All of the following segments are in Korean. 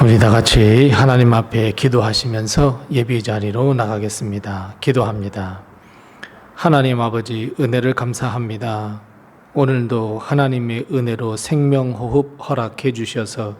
우리 다 같이 하나님 앞에 기도하시면서 예배 자리로 나가겠습니다. 기도합니다. 하나님 아버지, 은혜를 감사합니다. 오늘도 하나님의 은혜로 생명호흡 허락해 주셔서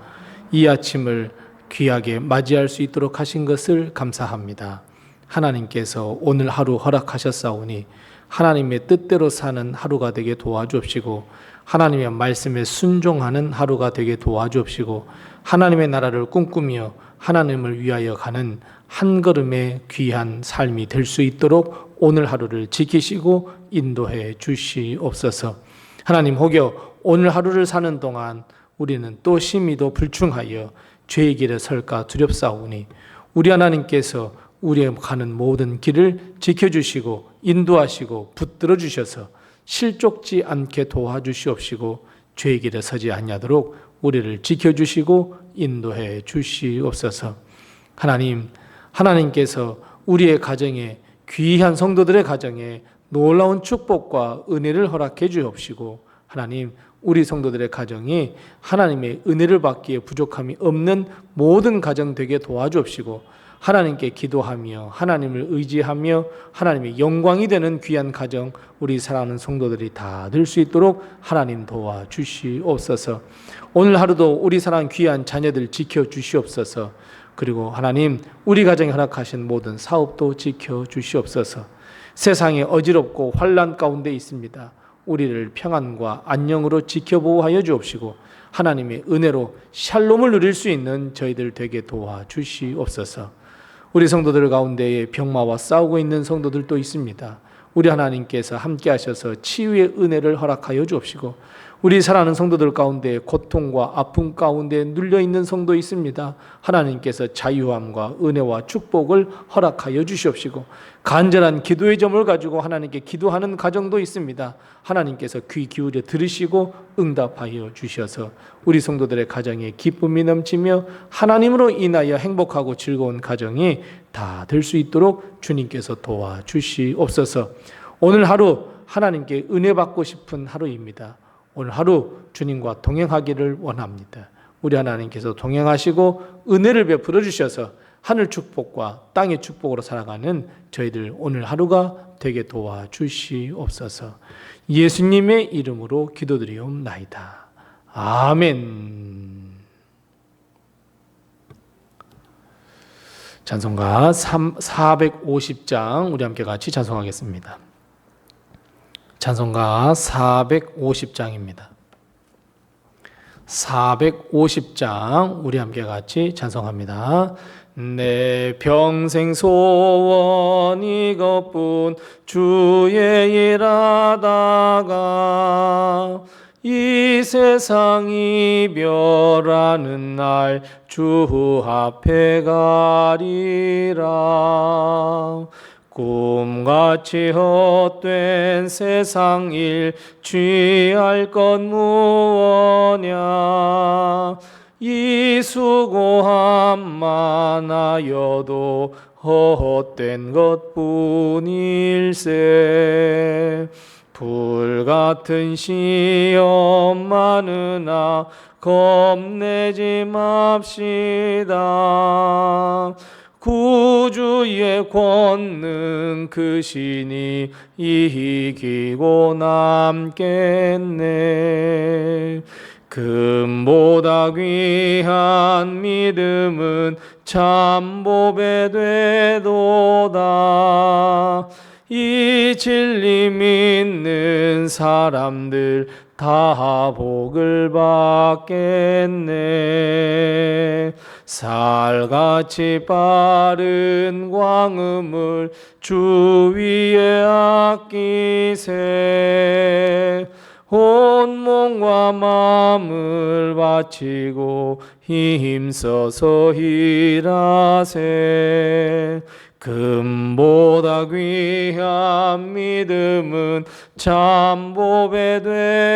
이 아침을 귀하게 맞이할 수 있도록 하신 것을 감사합니다. 하나님께서 오늘 하루 허락하셨사오니 하나님의 뜻대로 사는 하루가 되게 도와주옵시고, 하나님의 말씀에 순종하는 하루가 되게 도와주옵시고, 하나님의 나라를 꿈꾸며 하나님을 위하여 가는 한 걸음의 귀한 삶이 될 수 있도록 오늘 하루를 지키시고 인도해 주시옵소서. 하나님, 혹여 오늘 하루를 사는 동안 우리는 또 심히도 불충하여 죄의 길에 설까 두렵사오니, 우리 하나님께서 우리의 가는 모든 길을 지켜주시고 인도하시고 붙들어 주셔서 실족지 않게 도와주시옵시고, 죄의 길에 서지 아니하도록 우리를 지켜주시고 인도해 주시옵소서. 하나님, 하나님께서 우리의 가정에, 귀한 성도들의 가정에 놀라운 축복과 은혜를 허락해 주옵시고, 하나님, 우리 성도들의 가정이 하나님의 은혜를 받기에 부족함이 없는 모든 가정 되게 도와주옵시고, 하나님께 기도하며 하나님을 의지하며 하나님의 영광이 되는 귀한 가정, 우리 사랑하는 성도들이 다 될 수 있도록 하나님 도와주시옵소서. 오늘 하루도 우리 사랑하는 귀한 자녀들 지켜주시옵소서. 그리고 하나님, 우리 가정에 허락하신 모든 사업도 지켜주시옵소서. 세상에 어지럽고 환난 가운데 있습니다. 우리를 평안과 안녕으로 지켜보호하여 주옵시고, 하나님의 은혜로 샬롬을 누릴 수 있는 저희들 되게 도와주시옵소서. 우리 성도들 가운데에 병마와 싸우고 있는 성도들도 있습니다. 우리 하나님께서 함께 하셔서 치유의 은혜를 허락하여 주옵시고, 우리 사랑하는 성도들 가운데 고통과 아픔 가운데 눌려있는 성도 있습니다. 하나님께서 자유함과 은혜와 축복을 허락하여 주시옵시고, 간절한 기도의 점을 가지고 하나님께 기도하는 가정도 있습니다. 하나님께서 귀 기울여 들으시고 응답하여 주셔서 우리 성도들의 가정에 기쁨이 넘치며 하나님으로 인하여 행복하고 즐거운 가정이 다 될 수 있도록 주님께서 도와주시옵소서. 오늘 하루 하나님께 은혜 받고 싶은 하루입니다. 오늘 하루 주님과 동행하기를 원합니다. 우리 하나님께서 동행하시고 은혜를 베풀어 주셔서 하늘 축복과 땅의 축복으로 살아가는 저희들 오늘 하루가 되게 도와주시옵소서. 예수님의 이름으로 기도드리옵나이다. 아멘. 찬송가 450장 우리 함께 같이 찬송하겠습니다. 찬송가 450장입니다. 450장 우리 함께 같이 찬송합니다. 내 평생 소원 이것뿐, 주의 일하다가 이 세상 이별하는 날 주 앞에 가리라. 꿈같이 헛된 세상 일 취할 것 무엇냐. 이 수고함 많아여도 헛된 것뿐일세. 불같은 시험 많으나 겁내지 맙시다. 구주의 권능 그 신이 이기고 남겠네. 금보다 귀한 믿음은 참보배 되도다. 이 진리 믿는 사람들 다 복을 받겠네. 살같이 빠른 광음을 주 위에 아끼세. 온 몸과 마음을 바치고 힘써서 일하세. 금보다 귀한 믿음은 참보배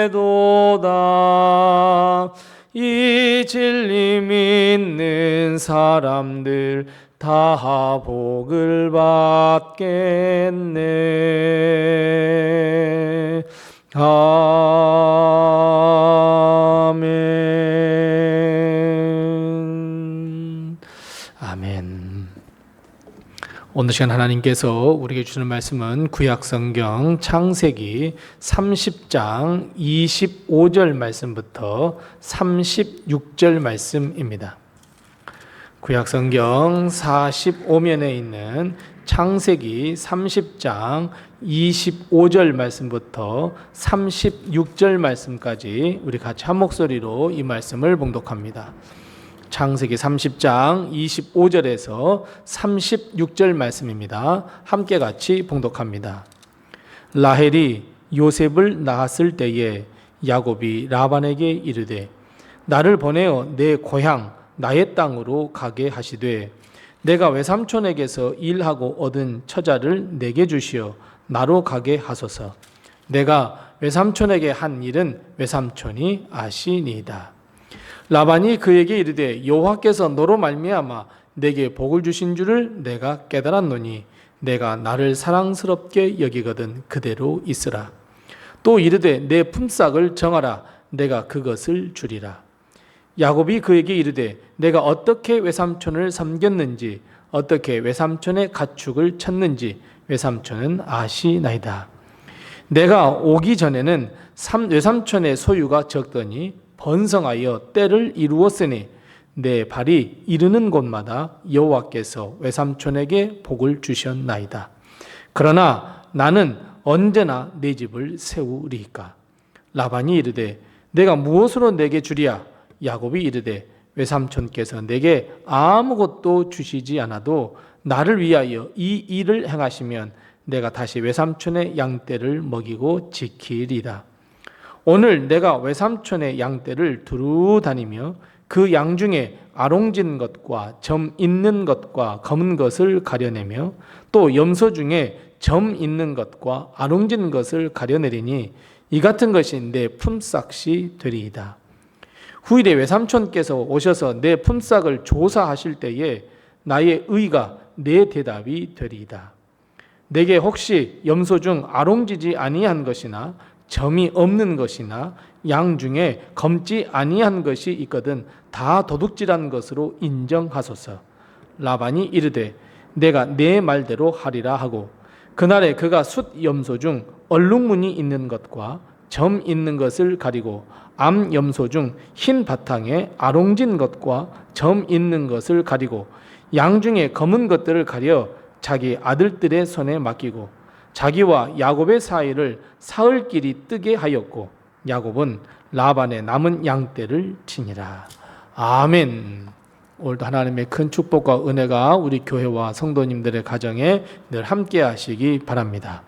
되도다. 이 진리 믿는 사람들 다 복을 받겠네. 아멘. 오늘 시간 하나님께서 우리에게 주시는 말씀은 구약성경 창세기 30장 25절 말씀부터 36절 말씀입니다. 구약성경 45면에 있는 창세기 30장 25절 말씀부터 36절 말씀까지 우리 같이 한 목소리로 이 말씀을 봉독합니다. 창세기 30장 25절에서 36절 말씀입니다. 함께 같이 봉독합니다. 라헬이 요셉을 낳았을 때에 야곱이 라반에게 이르되 나를 보내어 내 고향 나의 땅으로 가게 하시되 내가 외삼촌에게서 일하고 얻은 처자를 내게 주시어 나로 가게 하소서. 내가 외삼촌에게 한 일은 외삼촌이 아시니이다. 라반이 그에게 이르되 여호와께서 너로 말미암아 내게 복을 주신 줄을 내가 깨달았노니 내가 나를 사랑스럽게 여기거든 그대로 있으라. 또 이르되 내 품삯을 정하라. 내가 그것을 주리라. 야곱이 그에게 이르되 내가 어떻게 외삼촌을 섬겼는지 어떻게 외삼촌의 가축을 쳤는지 외삼촌은 아시나이다. 내가 오기 전에는 외삼촌의 소유가 적더니 번성하여 때를 이루었으니 내 발이 이르는 곳마다 여호와께서 외삼촌에게 복을 주셨나이다. 그러나 나는 언제나 내 집을 세우리이까. 라반이 이르되 내가 무엇으로 내게 주리야? 야곱이 이르되 외삼촌께서 내게 아무것도 주시지 않아도 나를 위하여 이 일을 행하시면 내가 다시 외삼촌의 양떼를 먹이고 지키리라. 오늘 내가 외삼촌의 양떼를 두루 다니며 그 양 중에 아롱진 것과 점 있는 것과 검은 것을 가려내며 또 염소 중에 점 있는 것과 아롱진 것을 가려내리니 이 같은 것이 내 품삯이 되리이다. 후일에 외삼촌께서 오셔서 내 품삯을 조사하실 때에 나의 의가 내 대답이 되리이다. 내게 혹시 염소 중 아롱지지 아니한 것이나 점이 없는 것이나 양 중에 검지 아니한 것이 있거든 다 도둑질한 것으로 인정하소서. 라반이 이르되 내가 내 말대로 하리라 하고 그날에 그가 숫 염소 중 얼룩무늬 있는 것과 점 있는 것을 가리고 암 염소 중 흰 바탕에 아롱진 것과 점 있는 것을 가리고 양 중에 검은 것들을 가려 자기 아들들의 손에 맡기고 자기와 야곱의 사이를 사흘길이 뜨게 하였고 야곱은 라반의 남은 양떼를 치니라. 아멘. 오늘도 하나님의 큰 축복과 은혜가 우리 교회와 성도님들의 가정에 늘 함께 하시기 바랍니다.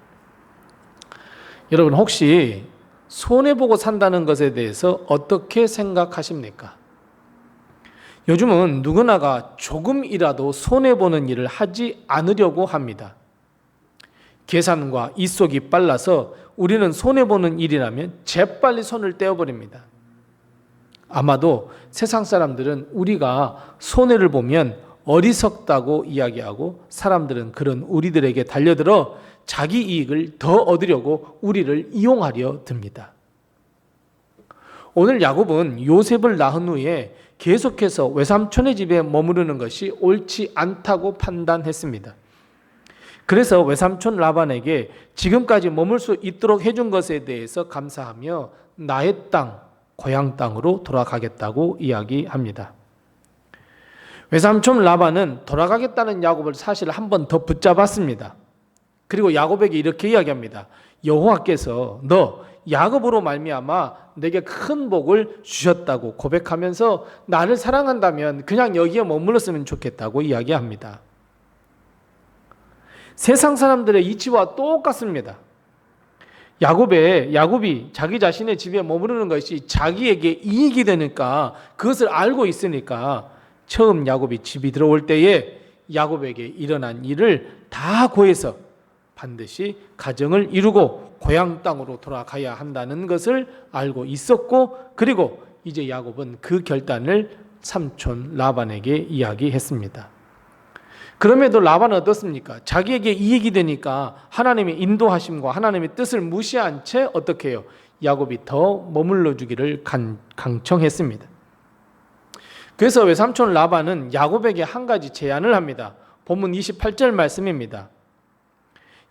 여러분 혹시 손해보고 산다는 것에 대해서 어떻게 생각하십니까? 요즘은 누구나가 조금이라도 손해보는 일을 하지 않으려고 합니다. 계산과 입속이 빨라서 우리는 손해보는 일이라면 재빨리 손을 떼어버립니다. 아마도 세상 사람들은 우리가 손해를 보면 어리석다고 이야기하고 사람들은 그런 우리들에게 달려들어 자기 이익을 더 얻으려고 우리를 이용하려 듭니다. 오늘 야곱은 요셉을 낳은 후에 계속해서 외삼촌의 집에 머무르는 것이 옳지 않다고 판단했습니다. 그래서 외삼촌 라반에게 지금까지 머물 수 있도록 해준 것에 대해서 감사하며 나의 땅, 고향 땅으로 돌아가겠다고 이야기합니다. 외삼촌 라반은 돌아가겠다는 야곱을 사실 한 번 더 붙잡았습니다. 그리고 야곱에게 이렇게 이야기합니다. 여호와께서 너 야곱으로 말미암아 내게 큰 복을 주셨다고 고백하면서 나를 사랑한다면 그냥 여기에 머물렀으면 좋겠다고 이야기합니다. 세상 사람들의 이치와 똑같습니다. 야곱이 자기 자신의 집에 머무르는 것이 자기에게 이익이 되니까 그것을 알고 있으니까 처음 야곱이 집이 들어올 때에 야곱에게 일어난 일을 다 고해서 반드시 가정을 이루고 고향 땅으로 돌아가야 한다는 것을 알고 있었고 그리고 이제 야곱은 그 결단을 삼촌 라반에게 이야기했습니다. 그럼에도 라반은 어떻습니까? 자기에게 이익이 되니까 하나님의 인도하심과 하나님의 뜻을 무시한 채 어떻게 해요? 야곱이 더 머물러 주기를 강청했습니다. 그래서 외삼촌 라반은 야곱에게 한 가지 제안을 합니다. 본문 28절 말씀입니다.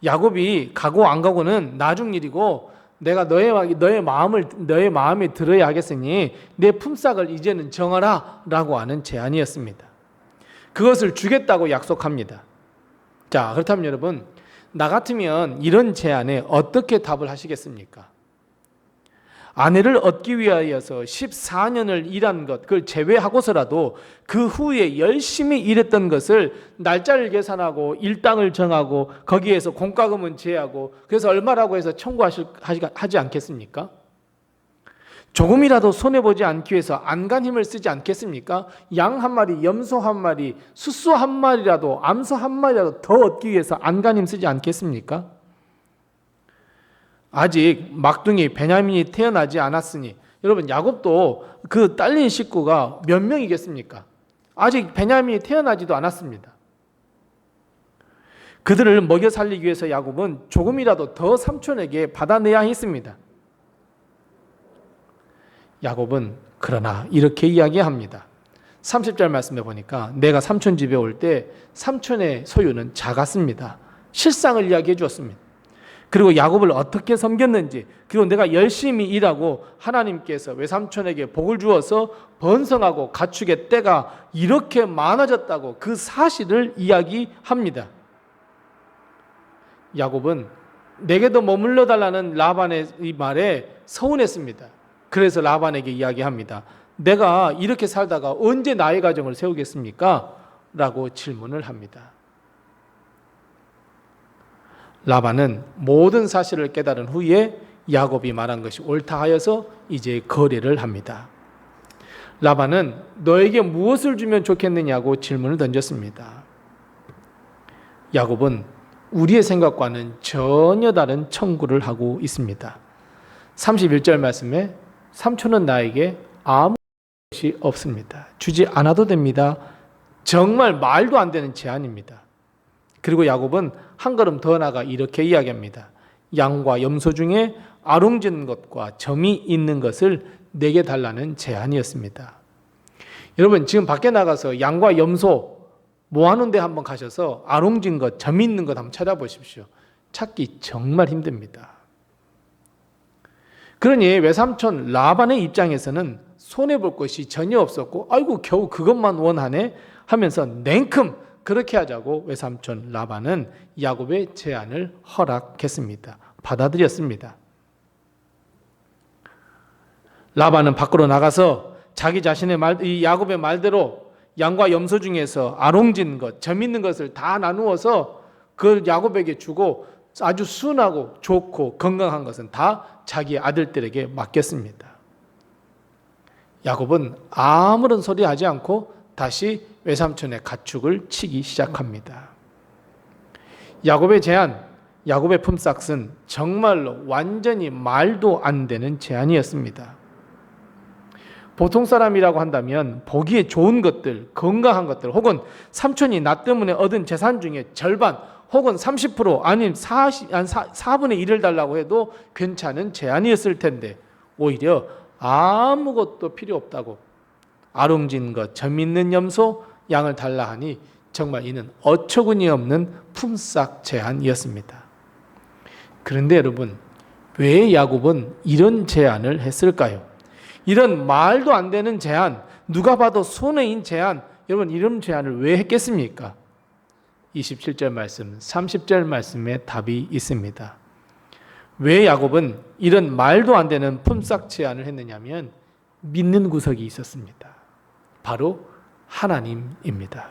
야곱이 가고 안 가고는 나중 일이고 내가 너의 마음에 들어야 하겠으니 내 품삯을 이제는 정하라 라고 하는 제안이었습니다. 그것을 주겠다고 약속합니다. 자, 그렇다면 여러분, 나 같으면 이런 제안에 어떻게 답을 하시겠습니까? 아내를 얻기 위하여서 14년을 일한 것, 그걸 제외하고서라도 그 후에 열심히 일했던 것을 날짜를 계산하고 일당을 정하고 거기에서 공과금은 제하고 그래서 얼마라고 해서 청구하지 않겠습니까? 조금이라도 손해보지 않기 위해서 안간 힘을 쓰지 않겠습니까? 양 한 마리, 염소 한 마리, 숫소 한 마리라도, 암소 한 마리라도 더 얻기 위해서 안간 힘 쓰지 않겠습니까? 아직 막둥이 베냐민이 태어나지 않았으니 여러분, 야곱도 그 딸린 식구가 몇 명이겠습니까? 아직 베냐민이 태어나지도 않았습니다. 그들을 먹여 살리기 위해서 야곱은 조금이라도 더 삼촌에게 받아내야 했습니다. 야곱은 그러나 이렇게 이야기합니다. 30절 말씀에 보니까 내가 삼촌 집에 올 때 삼촌의 소유는 작았습니다. 실상을 이야기해 주었습니다. 그리고 야곱을 어떻게 섬겼는지, 그리고 내가 열심히 일하고 하나님께서 외삼촌에게 복을 주어서 번성하고 가축의 떼가 이렇게 많아졌다고 그 사실을 이야기합니다. 야곱은 내게도 머물러 달라는 라반의 이 말에 서운했습니다. 그래서 라반에게 이야기합니다. 내가 이렇게 살다가 언제 나의 가정을 세우겠습니까? 라고 질문을 합니다. 라반은 모든 사실을 깨달은 후에 야곱이 말한 것이 옳다 하여서 이제 거래를 합니다. 라반은 너에게 무엇을 주면 좋겠느냐고 질문을 던졌습니다. 야곱은 우리의 생각과는 전혀 다른 청구를 하고 있습니다. 31절 말씀에 삼촌은 나에게 아무 것이 없습니다. 주지 않아도 됩니다. 정말 말도 안 되는 제안입니다. 그리고 야곱은 한 걸음 더 나가 이렇게 이야기합니다. 양과 염소 중에 아롱진 것과 점이 있는 것을 내게 달라는 제안이었습니다. 여러분, 지금 밖에 나가서 양과 염소 모아놓은 데 한번 가셔서 아롱진 것, 점 있는 것 한번 찾아보십시오. 찾기 정말 힘듭니다. 그러니 외삼촌 라반의 입장에서는 손해볼 것이 전혀 없었고 아이고 겨우 그것만 원하네 하면서 냉큼 그렇게 하자고 외삼촌 라반은 야곱의 제안을 허락했습니다. 받아들였습니다. 라반은 밖으로 나가서 자기 자신의 이 야곱의 말대로 양과 염소 중에서 아롱진 것, 점 있는 것을 다 나누어서 그 야곱에게 주고 아주 순하고 좋고 건강한 것은 다 자기 아들들에게 맡겼습니다. 야곱은 아무런 소리 하지 않고 다시 외삼촌의 가축을 치기 시작합니다. 야곱의 제안, 야곱의 품삯은 정말로 완전히 말도 안 되는 제안이었습니다. 보통 사람이라고 한다면 보기에 좋은 것들, 건강한 것들, 혹은 삼촌이 나 때문에 얻은 재산 중에 절반, 혹은 30% 아니면 4분의 1을 달라고 해도 괜찮은 제안이었을 텐데 오히려 아무것도 필요 없다고 아롱진 것, 점 있는 염소, 양을 달라 하니 정말 이는 어처구니 없는 품삯 제안이었습니다. 그런데 여러분, 왜 야곱은 이런 제안을 했을까요? 이런 말도 안 되는 제안, 누가 봐도 손해인 제안, 여러분 이런 제안을 왜 했겠습니까? 27절 말씀, 30절 말씀에 답이 있습니다. 왜 야곱은 이런 말도 안 되는 품삯 제안을 했느냐면 믿는 구석이 있었습니다. 바로 하나님입니다.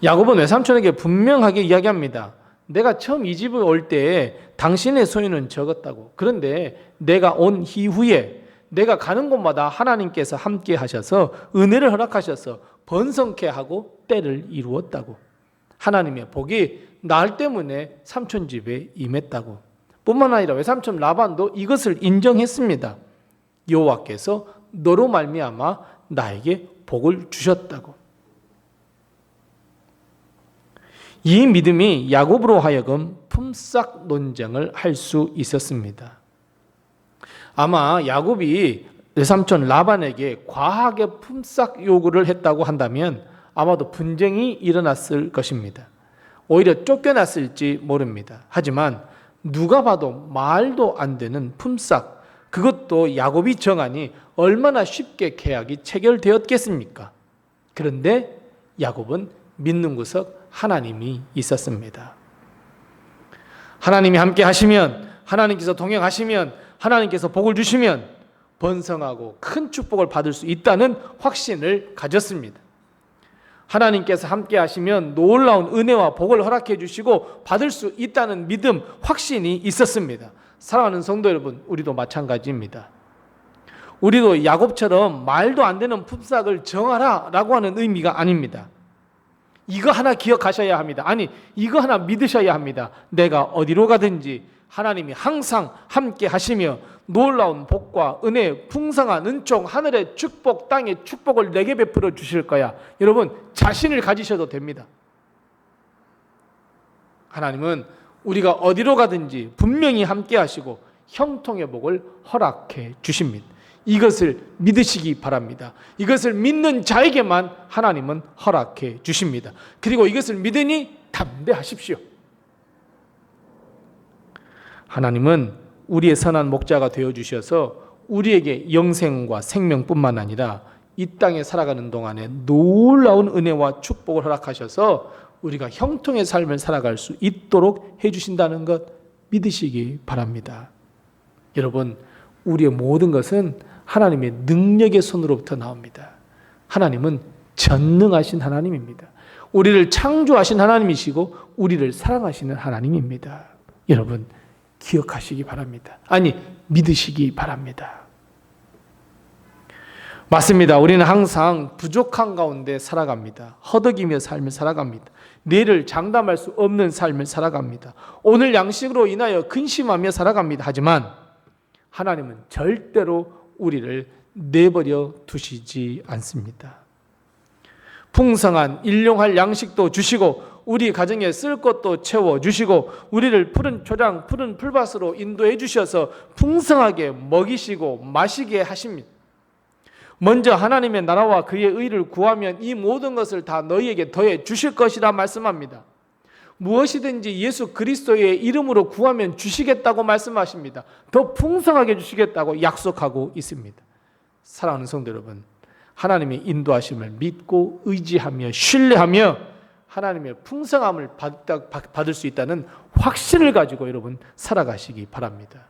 야곱은 외삼촌에게 분명하게 이야기합니다. 내가 처음 이 집을 올 때 당신의 소유는 적었다고. 그런데 내가 온 이후에 내가 가는 곳마다 하나님께서 함께 하셔서 은혜를 허락하셔서 번성케 하고 때를 이루었다고. 하나님의 복이 날 때문에 삼촌 집에 임했다고. 뿐만 아니라 외삼촌 라반도 이것을 인정했습니다. 여호와께서 너로 말미암아 나에게 복을 주셨다고. 이 믿음이 야곱으로 하여금 품삯 논쟁을 할 수 있었습니다. 아마 야곱이 외삼촌 라반에게 과하게 품삯 요구를 했다고 한다면 아마도 분쟁이 일어났을 것입니다. 오히려 쫓겨났을지 모릅니다. 하지만 누가 봐도 말도 안 되는 품삯, 그것도 야곱이 정하니 얼마나 쉽게 계약이 체결되었겠습니까? 그런데 야곱은 믿는 구석 하나님이 있었습니다. 하나님이 함께 하시면, 하나님께서 동행하시면, 하나님께서 복을 주시면 번성하고 큰 축복을 받을 수 있다는 확신을 가졌습니다. 하나님께서 함께 하시면 놀라운 은혜와 복을 허락해 주시고 받을 수 있다는 믿음, 확신이 있었습니다. 사랑하는 성도 여러분, 우리도 마찬가지입니다. 우리도 야곱처럼 말도 안 되는 품삯을 정하라 라고 하는 의미가 아닙니다. 이거 하나 기억하셔야 합니다. 아니, 이거 하나 믿으셔야 합니다. 내가 어디로 가든지 하나님이 항상 함께 하시며 놀라운 복과 은혜, 풍성한 은총, 하늘의 축복, 땅의 축복을 내게 베풀어 주실 거야. 여러분, 자신을 가지셔도 됩니다. 하나님은 우리가 어디로 가든지 분명히 함께 하시고 형통의 복을 허락해 주십니다. 이것을 믿으시기 바랍니다. 이것을 믿는 자에게만 하나님은 허락해 주십니다. 그리고 이것을 믿으니 담대하십시오. 하나님은 우리의 선한 목자가 되어주셔서 우리에게 영생과 생명뿐만 아니라 이 땅에 살아가는 동안에 놀라운 은혜와 축복을 허락하셔서 우리가 형통의 삶을 살아갈 수 있도록 해주신다는 것 믿으시기 바랍니다. 여러분, 우리의 모든 것은 하나님의 능력의 손으로부터 나옵니다. 하나님은 전능하신 하나님입니다. 우리를 창조하신 하나님이시고 우리를 사랑하시는 하나님입니다. 여러분, 기억하시기 바랍니다. 아니, 믿으시기 바랍니다. 맞습니다. 우리는 항상 부족한 가운데 살아갑니다. 허덕이며 삶을 살아갑니다. 내일을 장담할 수 없는 삶을 살아갑니다. 오늘 양식으로 인하여 근심하며 살아갑니다. 하지만 하나님은 절대로 우리를 내버려 두시지 않습니다. 풍성한 일용할 양식도 주시고 우리 가정에 쓸 것도 채워주시고 우리를 푸른 초장, 푸른 풀밭으로 인도해 주셔서 풍성하게 먹이시고 마시게 하십니다. 먼저 하나님의 나라와 그의 의를 구하면 이 모든 것을 다 너희에게 더해 주실 것이라 말씀합니다. 무엇이든지 예수 그리스도의 이름으로 구하면 주시겠다고 말씀하십니다. 더 풍성하게 주시겠다고 약속하고 있습니다. 사랑하는 성도 여러분, 하나님의 인도하심을 믿고 의지하며 신뢰하며 하나님의 풍성함을 받을 수 있다는 확신을 가지고 여러분 살아가시기 바랍니다.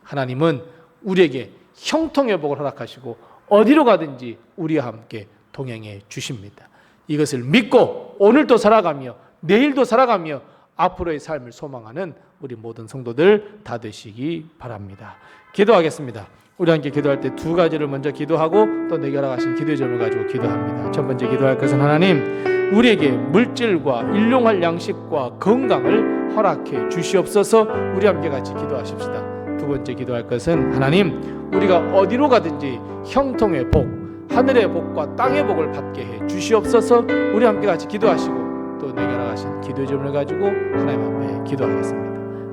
하나님은 우리에게 형통의 복을 허락하시고 어디로 가든지 우리와 함께 동행해 주십니다. 이것을 믿고 오늘도 살아가며 내일도 살아가며 앞으로의 삶을 소망하는 우리 모든 성도들 다 되시기 바랍니다. 기도하겠습니다. 우리 함께 기도할 때 두 가지를 먼저 기도하고 또 내게 허락하신 기도의 점을 가지고 기도합니다. 첫 번째 기도할 것은 하나님, 우리에게 물질과 일용할 양식과 건강을 허락해 주시옵소서. 우리 함께 같이 기도하십시다. 두 번째 기도할 것은 하나님, 우리가 어디로 가든지 형통의 복, 하늘의 복과 땅의 복을 받게 해 주시옵소서. 우리 함께 같이 기도하시고 또 내게 허락하신 기도의 점을 가지고 하나님 앞에 기도하겠습니다.